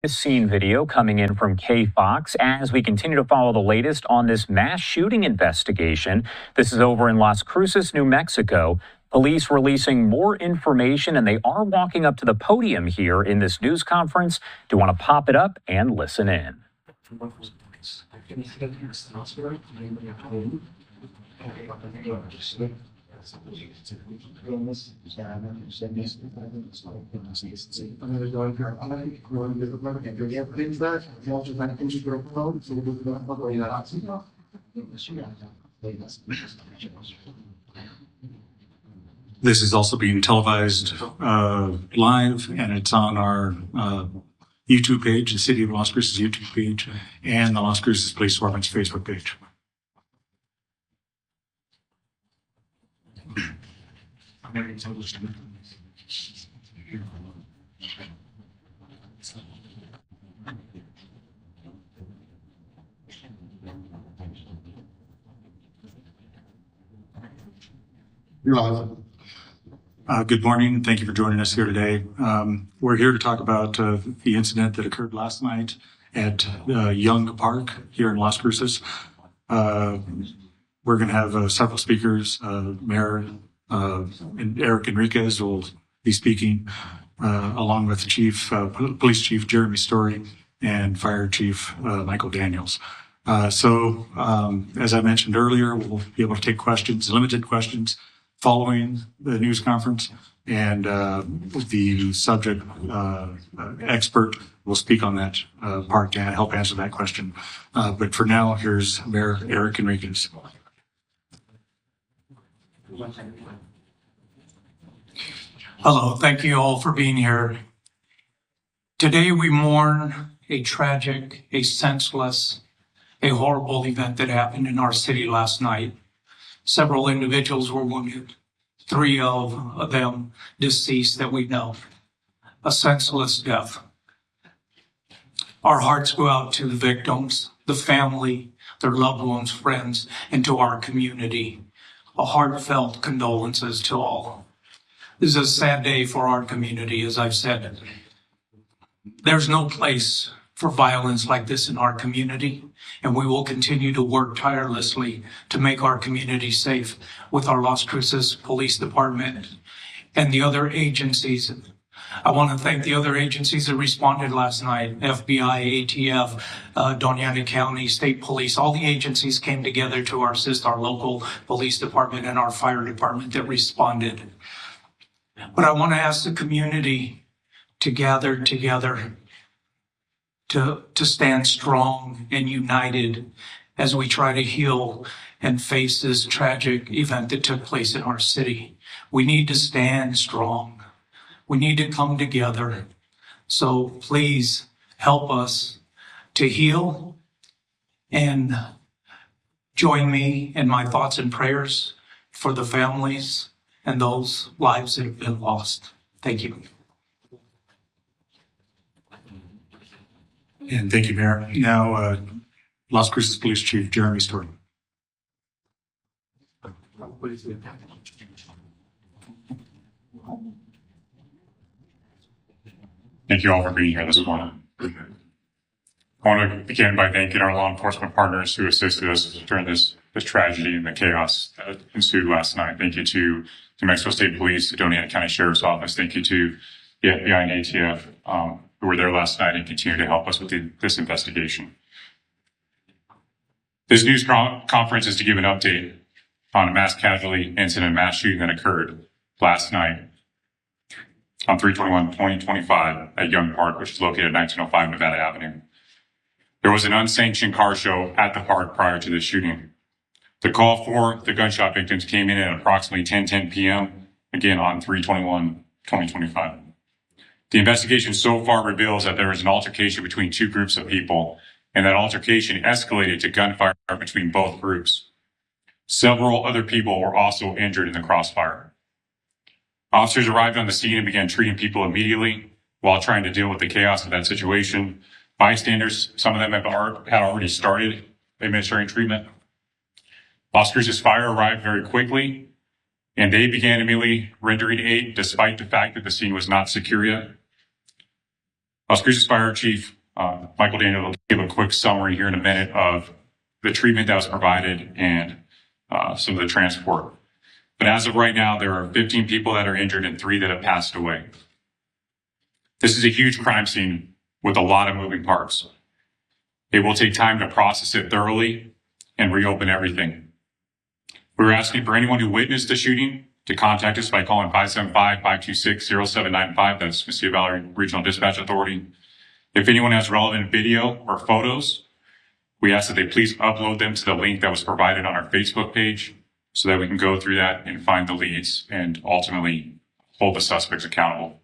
Scene video coming in from KFOX as we continue to follow the latest on this mass shooting investigation. This is over in Las Cruces, New Mexico. Police releasing more information, and they are walking up to the podium here in this news conference. Do you want to pop it up and listen in? This is also being televised live, and it's on our YouTube page, the City of Las Cruces YouTube page, and the Las Cruces Police Department's Facebook page. You're live. Good morning. Thank you for joining us here today. We're here to talk about the incident that occurred last night at Young Park here in Las Cruces. We're going to have several speakers. Mayor and Eric Enriquez will be speaking, along with Police Chief Jeremy Story and Fire Chief Michael Daniels. As I mentioned earlier, we'll be able to take questions, limited questions, following the news conference, and the subject expert will speak on that part to help answer that question. But for now, here's Mayor Eric Enriquez. Hello, thank you all for being here. Today we mourn a tragic, a senseless, a horrible event that happened in our city last night. Several individuals were wounded, 3 of them deceased that we know. A senseless death. Our hearts go out to the victims, the family, their loved ones, friends, and to our community. A heartfelt condolences to all. This is a sad day for our community, as I've said. There's no place for violence like this in our community, and we will continue to work tirelessly to make our community safe with our Las Cruces Police Department and the other agencies. I want to thank the other agencies that responded last night, FBI, ATF, Doña Ana County, State Police. All the agencies came together to assist our local police department and our fire department that responded. But I want to ask the community to gather together, to stand strong and united as we try to heal and face this tragic event that took place in our city. We need to stand strong. We need to come together. So please help us to heal and join me in my thoughts and prayers for the families and those lives that have been lost. Thank you. And thank you, Mayor. Now, Las Cruces Police Chief Jeremy Story. Thank you all for being here this morning. I want to begin by thanking our law enforcement partners who assisted us during this tragedy and the chaos that ensued last night. Thank you to New Mexico State Police, the Doña Ana County Sheriff's Office. Thank you to the FBI and ATF who were there last night and continue to help us with this investigation. This news conference is to give an update on a mass casualty incident, mass shooting that occurred last night on 3/21/2025 at Young Park, which is located at 1905 Nevada Avenue. There was an unsanctioned car show at the park prior to the shooting. The call for the gunshot victims came in at approximately 10:10 p.m., again on 3/21/2025. The investigation so far reveals that there was an altercation between 2 groups of people, and that altercation escalated to gunfire between both groups. Several other people were also injured in the crossfire. Officers arrived on the scene and began treating people immediately while trying to deal with the chaos of that situation. Bystanders, some of them had already started administering treatment. Las Cruces Fire arrived very quickly, and they began immediately rendering aid despite the fact that the scene was not secure yet. Las Cruces Fire Chief Michael Daniel will give a quick summary here in a minute of the treatment that was provided and some of the transport. But as of right now, there are 15 people that are injured and 3 that have passed away. This is a huge crime scene with a lot of moving parts. It will take time to process it thoroughly and reopen everything. We're asking for anyone who witnessed the shooting to contact us by calling 575-526-0795. That's Mesilla Valley Regional Dispatch Authority. If anyone has relevant video or photos, we ask that they please upload them to the link that was provided on our Facebook page so that we can go through that and find the leads and ultimately hold the suspects accountable.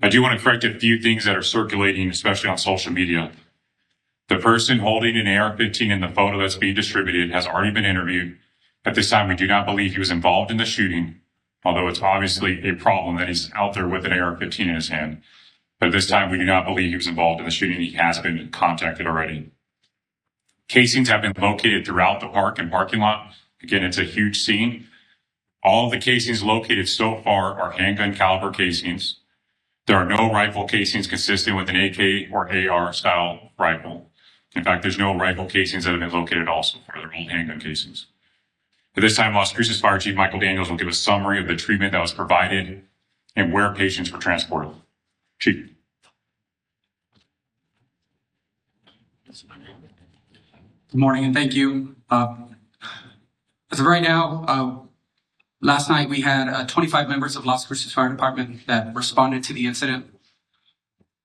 I do want to correct a few things that are circulating, especially on social media. The person holding an AR-15 in the photo that's being distributed has already been interviewed. At this time, we do not believe he was involved in the shooting, although it's obviously a problem that he's out there with an AR-15 in his hand. But at this time, we do not believe he was involved in the shooting. He has been contacted already. Casings have been located throughout the park and parking lot. Again, it's a huge scene. All of the casings located so far are handgun caliber casings. There are no rifle casings consistent with an AK or AR style rifle. In fact, there's no rifle casings that have been located also for their old handgun casings. At this time, Las Cruces Fire Chief Michael Daniels will give a summary of the treatment that was provided and where patients were transported. Chief. Good morning and thank you. As of right now, last night we had 25 members of Las Cruces Fire Department that responded to the incident.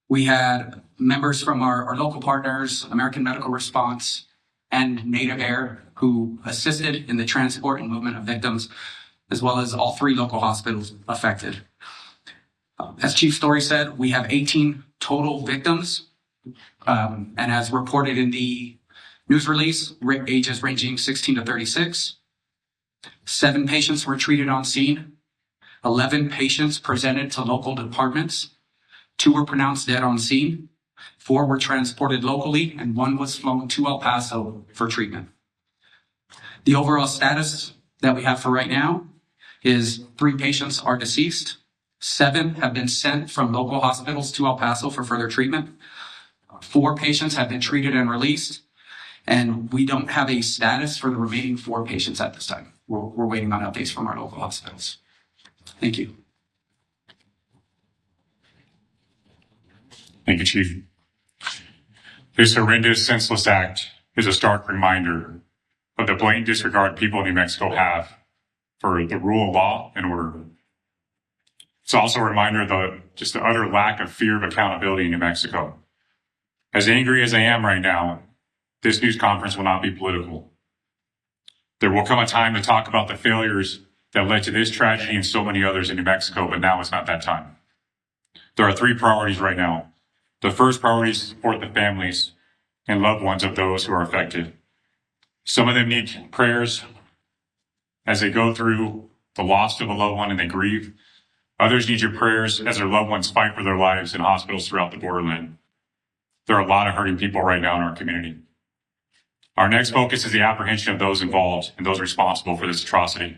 We had members from our local partners, American Medical Response, and Native Air, who assisted in the transport and movement of victims, as well as all 3 local hospitals affected. As Chief Story said, we have 18 total victims, and as reported in the news release, ages ranging 16 to 36. 7 patients were treated on scene. 11 patients presented to local departments. 2 were pronounced dead on scene. 4 were transported locally, and 1 was flown to El Paso for treatment. The overall status that we have for right now is 3 patients are deceased. 7 have been sent from local hospitals to El Paso for further treatment. 4 patients have been treated and released, and we don't have a status for the remaining 4 patients at this time. We're waiting on updates from our local hospitals. Thank you. Thank you, Chief. This horrendous, senseless act is a stark reminder of the blatant disregard people in New Mexico have for the rule of law and order. It's also a reminder of the utter lack of fear of accountability in New Mexico. As angry as I am right now, this news conference will not be political. There will come a time to talk about the failures that led to this tragedy and so many others in New Mexico, but now is not that time. There are 3 priorities right now. The first priority is to support the families and loved ones of those who are affected. Some of them need prayers as they go through the loss of a loved one and they grieve. Others need your prayers as their loved ones fight for their lives in hospitals throughout the borderland. There are a lot of hurting people right now in our community. Our next focus is the apprehension of those involved and those responsible for this atrocity.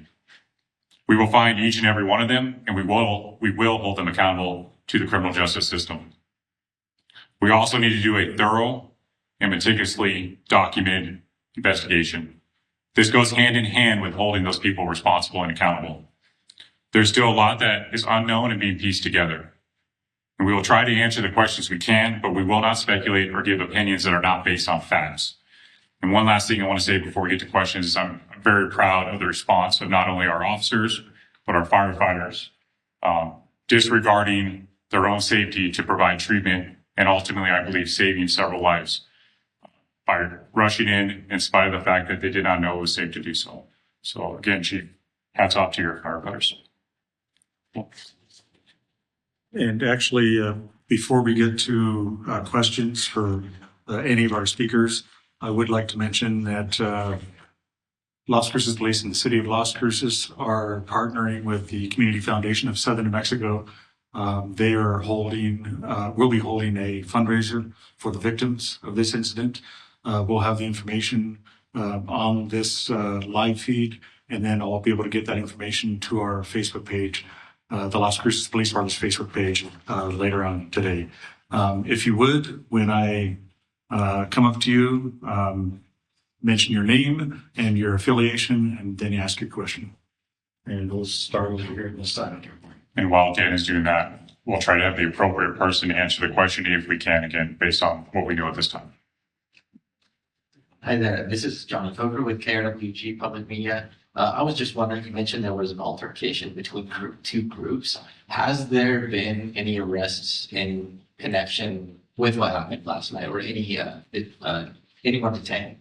We will find each and every one of them, and we will hold them accountable to the criminal justice system. We also need to do a thorough and meticulously documented investigation. This goes hand in hand with holding those people responsible and accountable. There's still a lot that is unknown and being pieced together. And we will try to answer the questions we can, but we will not speculate or give opinions that are not based on facts. And one last thing I want to say before we get to questions is I'm very proud of the response of not only our officers, but our firefighters, disregarding their own safety to provide treatment and ultimately, I believe, saving several lives by rushing in spite of the fact that they did not know it was safe to do so. So again, Chief, hats off to your firefighters. And actually, before we get to questions for any of our speakers, I would like to mention that Las Cruces Police and the City of Las Cruces are partnering with the Community Foundation of Southern New Mexico. They are will be holding a fundraiser for the victims of this incident. We'll have the information on this live feed, and then I'll be able to get that information to our Facebook page, the Las Cruces Police Department's Facebook page later on today. If you would, when I come up to you, mention your name and your affiliation, and then ask your question. And we'll start over here on this side. And while Dan is doing that, we'll try to have the appropriate person to answer the question if we can, again, based on what we know at this time. Hi there, this is Johnny Coker with KRWG Public Media. I was just wondering, you mentioned there was an altercation between two groups. Has there been any arrests in connection with what happened last night, or anyone detained?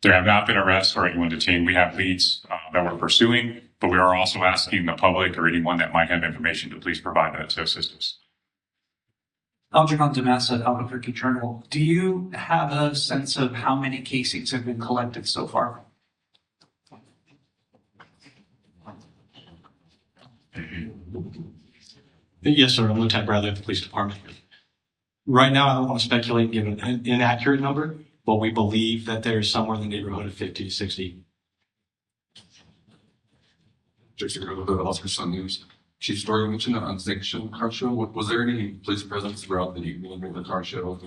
There have not been arrests or anyone detained. We have leads that we're pursuing, but we are also asking the public or anyone that might have information to please provide that to assist us. Algernon Damassa, Albuquerque Journal. Do you have a sense of how many casings have been collected so far? Yes, sir. I'm Lieutenant Bradley at the police department. Right now, I don't want to speculate and give an inaccurate number, but we believe that there's somewhere in the neighborhood of 50 to 60. Jason Grove of the Oscar Sun News. Chief Story mentioned an unsanctioned car show. Was there any police presence throughout the evening of the car show?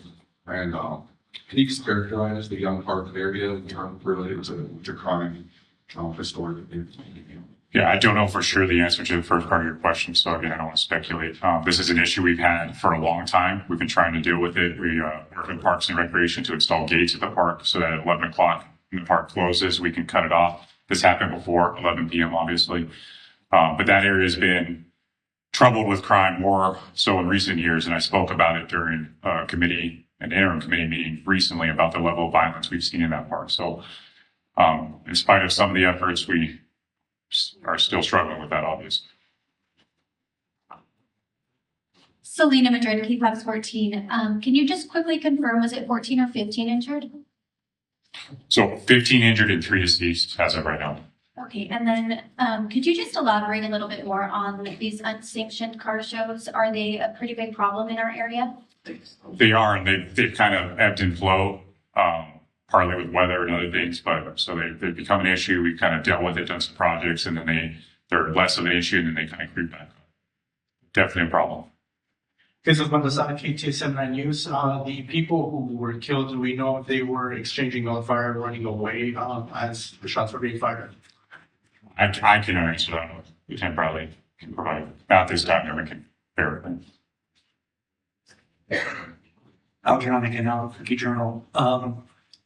And can you just characterize the Young Park area related to crime historically? Yeah, I don't know for sure the answer to the first part of your question, so again, I don't want to speculate. This is an issue we've had for a long time. We've been trying to deal with it. We work in Parks and Recreation to install gates at the park so that at 11 o'clock when the park closes, we can cut it off. This happened before 11 p.m., obviously. But that area has been troubled with crime more so in recent years, and I spoke about it during an interim committee meeting recently about the level of violence we've seen in that park. So in spite of some of the efforts, we are still struggling with that, obviously. Selena Madrid, KFOX 14. Can you just quickly confirm, was it 14 or 15 injured? So 15 injured and 3 deceased as of right now. Okay, and then could you just elaborate a little bit more on these unsanctioned car shows? Are they a pretty big problem in our area? They are, and they've kind of ebbed and flowed, partly with weather and other things, but so they've become an issue. We've kind of dealt with it, done some projects, and then they're less of an issue, and then they kind of creep back up. Definitely a problem. This is Mandasana KT79 News. The people who were killed, do we know if they were exchanging gunfire, running away as the shots were being fired? I can answer that. Lieutenant Bradley can provide. Not this time, no one can verify. Algernon again, Albuquerque Journal.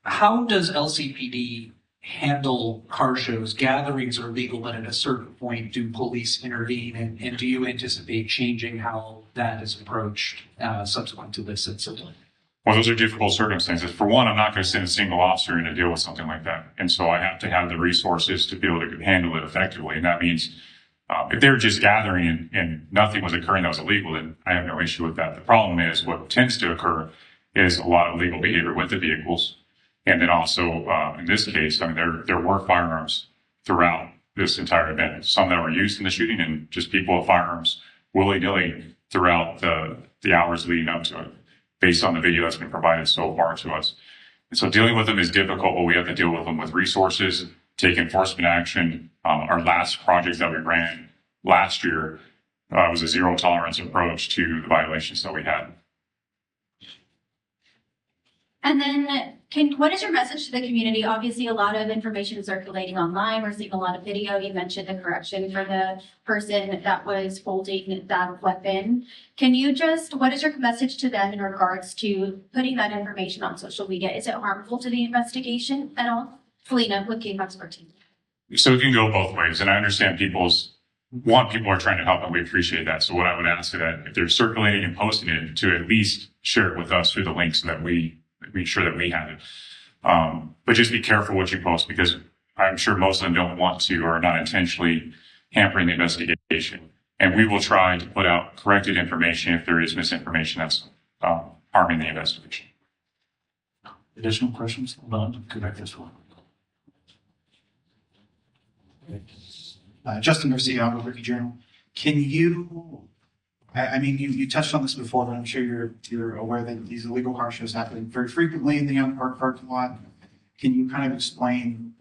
How does LCPD handle car shows? Gatherings are legal, but at a certain point, do police intervene? And do you anticipate changing how that is approached subsequent to this incident? Well, those are difficult circumstances. For one, I'm not going to send a single officer in to deal with something like that. And so I have to have the resources to be able to handle it effectively. And that means if they're just gathering and nothing was occurring that was illegal, then I have no issue with that. The problem is what tends to occur is a lot of illegal behavior with the vehicles. And then also, in this case, I mean, there were firearms throughout this entire event. Some that were used in the shooting and just people with firearms willy-nilly throughout the hours leading up to it, based on the video that's been provided so far to us. And so dealing with them is difficult, but we have to deal with them with resources, take enforcement action. Our last project that we ran last year was a zero tolerance approach to the violations that we had. And then what is your message to the community? Obviously, a lot of information is circulating online. We're seeing a lot of video. You mentioned the correction for the person that was holding that weapon. What is your message to them in regards to putting that information on social media? Is it harmful to the investigation at all? Felina with KFOX 14. So it can go both ways. And I understand people are trying to help, and we appreciate that. So what I would ask is that if they're circulating and posting it, to at least share it with us through the links so that we make sure that we have it. But just be careful what you post, because I'm sure most of them don't want to or are not intentionally hampering the investigation. And we will try to put out corrected information if there is misinformation that's harming the investigation. Additional questions? Correct this one. Justin Garcia, Albuquerque Journal. Can you, I mean, you touched on this before, but I'm sure you're aware that these illegal car shows happen very frequently in the Young Park parking lot. Can you kind of explain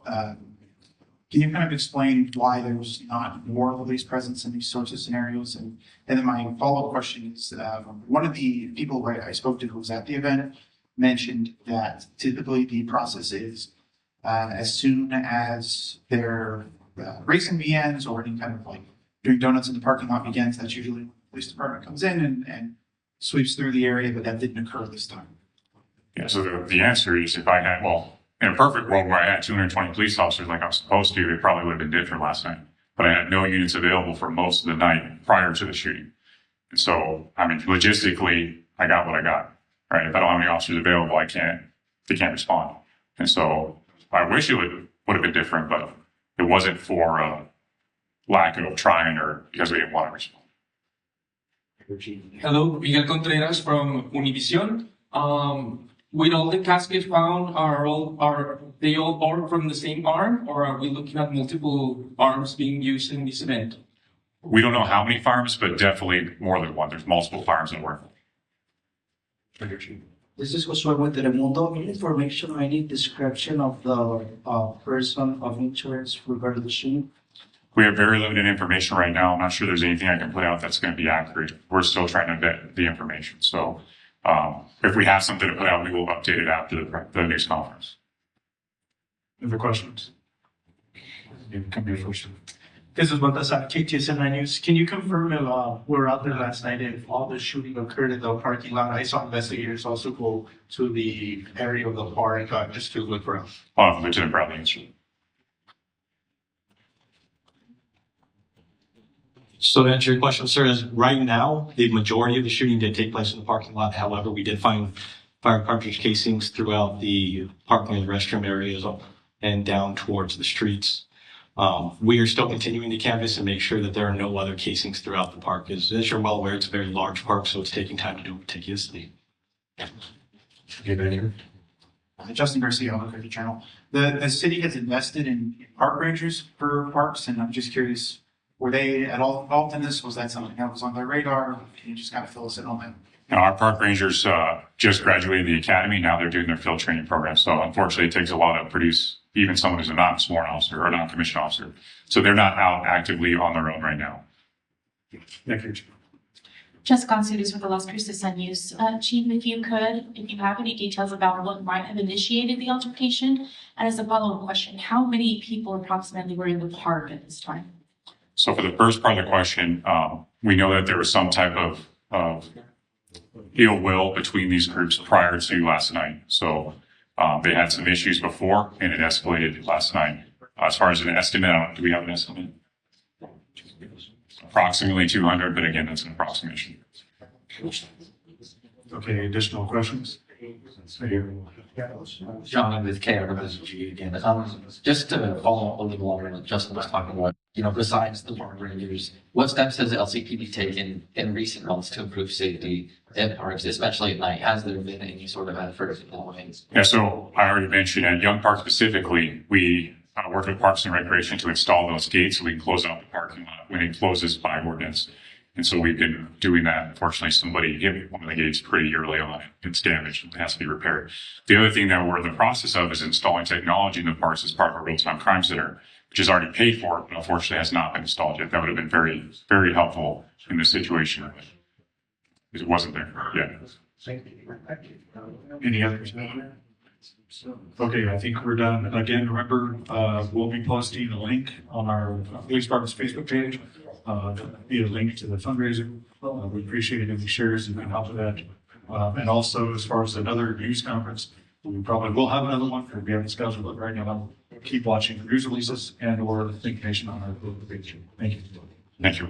Can you kind of explain why there's not more police presence in these sorts of scenarios? And then my follow-up question is, one of the people I spoke to who was at the event mentioned that typically the process is as soon as their racing begins or any kind of like doing donuts in the parking lot begins, that's usually when the police department comes in and sweeps through the area, but that didn't occur this time. Yeah, so the answer is if I had, well, in a perfect world where I had 220 police officers like I was supposed to, it probably would have been different last night. But I had no units available for most of the night prior to the shooting. And so, I mean, logistically, I got what I got, right? If I don't have any officers available, they can't respond. And so I wish it would have been different, but it wasn't for lack of trying or because we didn't want to respond. Hello, Miguel Contreras from Univision. With all the caskets found, are they all borrowed from the same arm, or are we looking at multiple arms being used in this event? We don't know how many firearms, but definitely more than one. There's multiple firearms that were. This is Josué with Telemundo. Any information or any description of the person of interest regarding the shooting? We have very limited information right now. I'm not sure there's anything I can put out that's going to be accurate. We're still trying to vet the information. So if we have something to put out, we will update it after the news conference. Other questions? You come here first. This is Baltasar, KTSN News. Can you confirm if we were out there last night if all the shooting occurred in the parking lot? I saw investigators also go to the area of the park just to look around. Lieutenant Bradley answered. So to answer your question, sir, is right now, the majority of the shooting did take place in the parking lot. However, we did find fire cartridge casings throughout the parking and restroom areas and down towards the streets. We are still continuing to canvass and make sure that there are no other casings throughout the park. As you're well aware, it's a very large park, so it's taking time to do meticulously. Justin Garcia, on the channel. The city has invested in park rangers for parks, and I'm just curious, were they at all involved in this? Was that something that was on their radar? Can you just kind of fill us in on that? Now, our park rangers just graduated the academy. Now they're doing their field training program. So unfortunately, it takes a lot to produce even someone who's a non-sworn officer or a non-commissioned officer. So they're not out actively on their own right now. Thank you. Jessica Gonzalez with the Las Cruces Sun News. Chief, if you have any details about what might have initiated the altercation, and as a follow-up question, how many people approximately were in the park at this time? So for the first part of the question, we know that there was some type of ill will between these groups prior to last night. So they had some issues before, and it escalated last night. As far as an estimate, do we have an estimate? Approximately 200, but again, that's an approximation. Okay, additional questions? John with KRWG again. Just to follow up a little on what Justin was talking about, besides the park rangers, what steps has LCPD taken in recent months to improve safety at parks, especially at night? Has there been any sort of effort in that way? Yeah, so I already mentioned at Young Park specifically, we work with Parks and Recreation to install those gates so we can close out the parking lot when it closes by ordinance. And so we've been doing that. Unfortunately, somebody hit one of the gates pretty early on. It's damaged. It has to be repaired. The other thing that we're in the process of is installing technology in the parks as part of our real-time crime center, which is already paid for, but unfortunately has not been installed yet. That would have been very, very helpful in this situation because it wasn't there yet. Any others? Okay, I think we're done. Again, remember, we'll be posting a link on our police department's Facebook page. Be a link to the fundraiser. We appreciate any shares and help with that. And also, as far as another news conference, we probably will have another one. We haven't scheduled it right now. Keep watching the news releases and or the information on our Facebook page. Thank you. Thank you.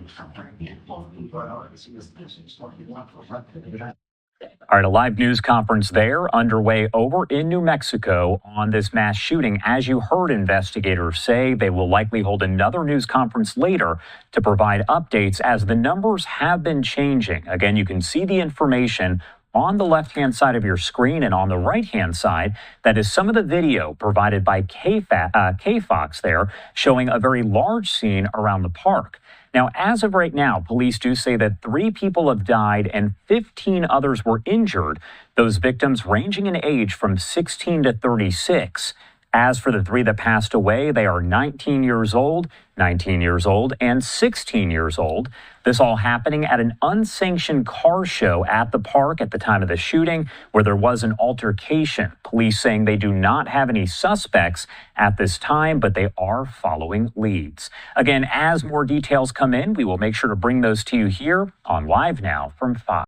All right, a live news conference there underway over in New Mexico on this mass shooting. As you heard investigators say, they will likely hold another news conference later to provide updates as the numbers have been changing. Again, you can see the information on the left-hand side of your screen, and on the right-hand side, that is some of the video provided by KFOX there, showing a very large scene around the park. Now, as of right now, police do say that 3 people have died and 15 others were injured, those victims ranging in age from 16 to 36. As for the three that passed away, they are 19 years old, 19 years old, and 16 years old. This all happening at an unsanctioned car show at the park at the time of the shooting, where there was an altercation. Police saying they do not have any suspects at this time, but they are following leads. Again, as more details come in, we will make sure to bring those to you here on Live Now from 5.